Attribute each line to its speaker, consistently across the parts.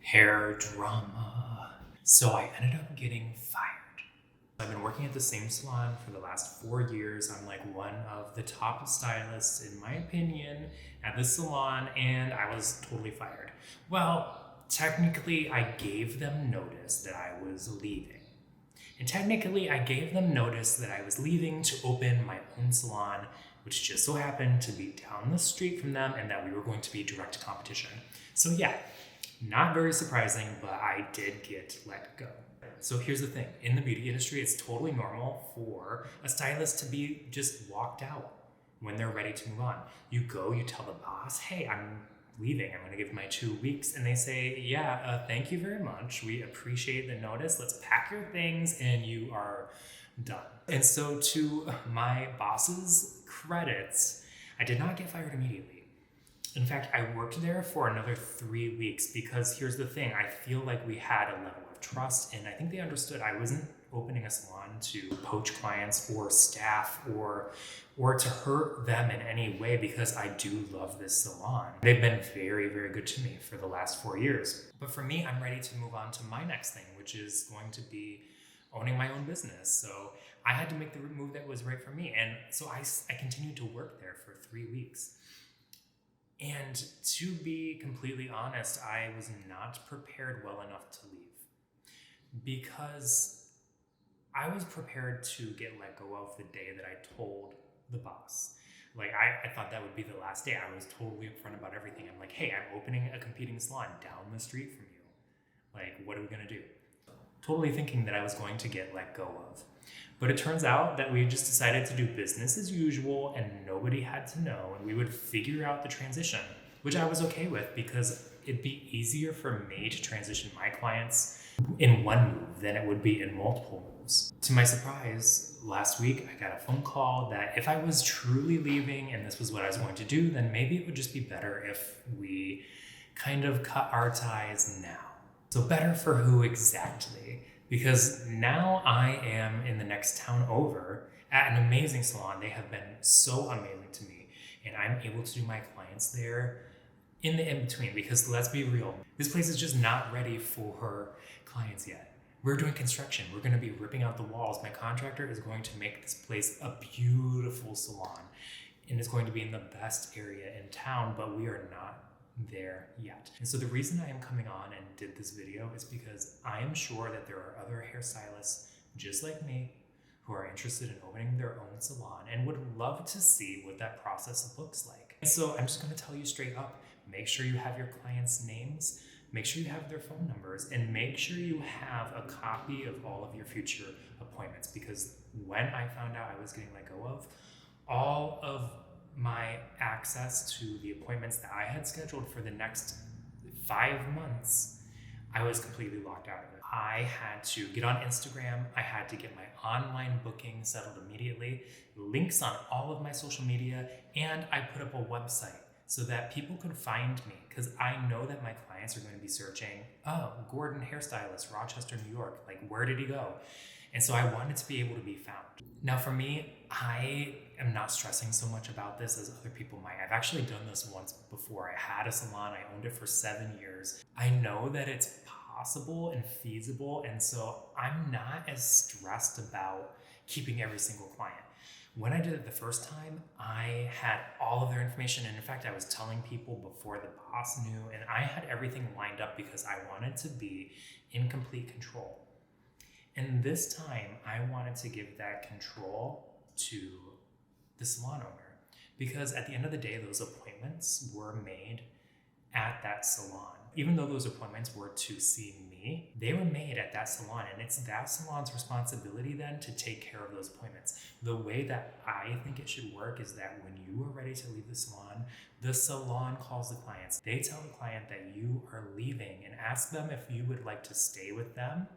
Speaker 1: Hair drama. So I ended up getting fired. I've been working at the same salon for the last 4 years. I'm like one of the top stylists, in my opinion, at this salon, and I was totally fired. Well, technically, I gave them notice that I was leaving. And technically, I gave them notice that I was leaving to open my own salon, which just so happened to be down the street from them, and that we were going to be direct competition. So yeah, not very surprising, but I did get let go. So here's the thing. In the beauty industry, it's totally normal for a stylist to be just walked out when they're ready to move on. You go, you tell the boss, hey, I'm leaving. I'm going to give my 2 weeks. And they say, yeah, thank you very much. We appreciate the notice. Let's pack your things and you are done. And so to my boss's credits, I did not get fired immediately. In fact, I worked there for another 3 weeks because here's the thing. I feel like we had a level of trust, and I think they understood I wasn't opening a salon to poach clients or staff or to hurt them in any way, because I do love this salon. They've been very, very good to me for the last 4 years. But for me, I'm ready to move on to my next thing, which is going to be owning my own business. So I had to make the move that was right for me. And so I continued to work there for 3 weeks. And to be completely honest, I was not prepared well enough to leave, because I was prepared to get let go of the day that I told the boss. Like, I thought that would be the last day. I was totally upfront about everything. I'm like, hey, I'm opening a competing salon down the street from you. Like, what are we going to do? Totally thinking that I was going to get let go of. But it turns out that we just decided to do business as usual and nobody had to know, and we would figure out the transition, which I was okay with because it'd be easier for me to transition my clients in one move than it would be in multiple moves. To my surprise, last week I got a phone call that if I was truly leaving and this was what I was going to do, then maybe it would just be better if we kind of cut our ties now. So better for who exactly? Because now I am in the next town over at an amazing salon. They have been so amazing to me, and I'm able to do my clients there in the in-between, because let's be real, this place is just not ready for clients yet. We're doing construction. We're going to be ripping out the walls. My contractor is going to make this place a beautiful salon, and it's going to be in the best area in town, but we are not there yet. And so the reason I am coming on and did this video is because I am sure that there are other hairstylists just like me who are interested in opening their own salon and would love to see what that process looks like. And so I'm just going to tell you straight up, make sure you have your clients' names, make sure you have their phone numbers, and make sure you have a copy of all of your future appointments, because when I found out I was getting let go of, all of my access to the appointments that I had scheduled for the next 5 months, I was completely locked out of it. I had to get on Instagram. I had to get my online booking settled immediately, links on all of my social media, and I put up a website so that people could find me, because I know that my clients are going to be searching, oh, Gordon hairstylist, Rochester, New York, like where did he go? And so I wanted to be able to be found. Now for me, I am not stressing so much about this as other people might. I've actually done this once before. I had a salon, I owned it for 7 years. I know that it's possible and feasible, and so I'm not as stressed about keeping every single client. When I did it the first time, I had all of their information, and in fact, I was telling people before the boss knew, and I had everything lined up because I wanted to be in complete control. And this time, I wanted to give that control to the salon owner, because at the end of the day, those appointments were made at that salon. Even though those appointments were to see me, they were made at that salon, and it's that salon's responsibility then to take care of those appointments. The way that I think it should work is that when you are ready to leave the salon calls the clients. They tell the client that you are leaving and ask them if you would like to stay with them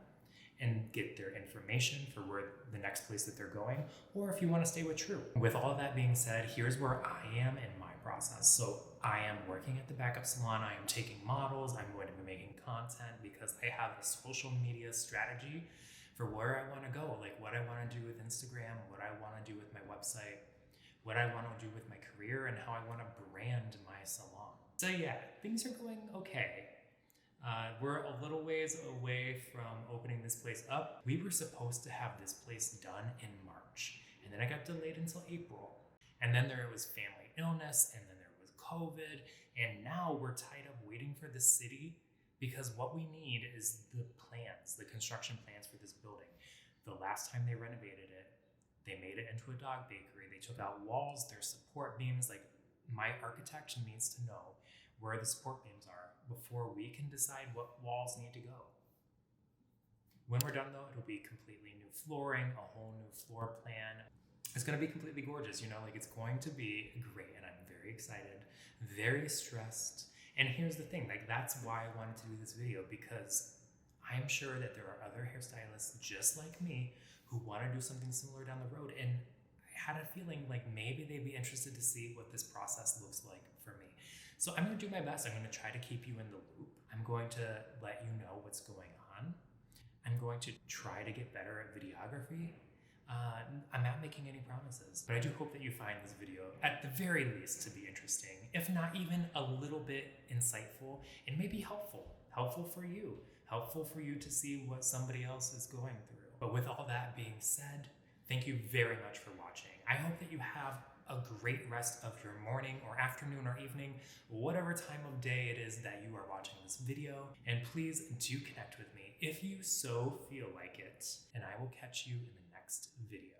Speaker 1: and get their information for where the next place that they're going, or if you want to stay with True. With all that being said, here's where I am in my process. So I am working at the backup salon. I am taking models. I'm going to be making content because I have a social media strategy for where I want to go, like what I want to do with Instagram, what I want to do with my website, what I want to do with my career, and how I want to brand my salon. So yeah, things are going okay. We're a little ways away from opening this place up. We were supposed to have this place done in March, and then it got delayed until April. And then there was family illness, and then there was COVID, and now we're tied up waiting for the city because what we need is the plans, the construction plans for this building. The last time they renovated it, they made it into a dog bakery. They took out walls, their support beams. Like, my architect needs to know where the support beams are before we can decide what walls need to go. When we're done though, it'll be completely new flooring, a whole new floor plan. It's going to be completely gorgeous, like it's going to be great, and I'm very excited, very stressed. And here's the thing, like that's why I wanted to do this video, because I'm sure that there are other hairstylists just like me who want to do something similar down the road, and I had a feeling like maybe they'd be interested to see what this process looks like for me. So I'm going to do my best. I'm going to try to keep you in the loop. I'm going to let you know what's going on. I'm going to try to get better at videography. I'm not making any promises, but I do hope that you find this video, at the very least, to be interesting, if not even a little bit insightful, and maybe helpful for you to see what somebody else is going through. But with all that being said, thank you very much for watching. I hope that you have a great rest of your morning or afternoon or evening, whatever time of day it is that you are watching this video. And please do connect with me if you so feel like it, and I will catch you in the next video.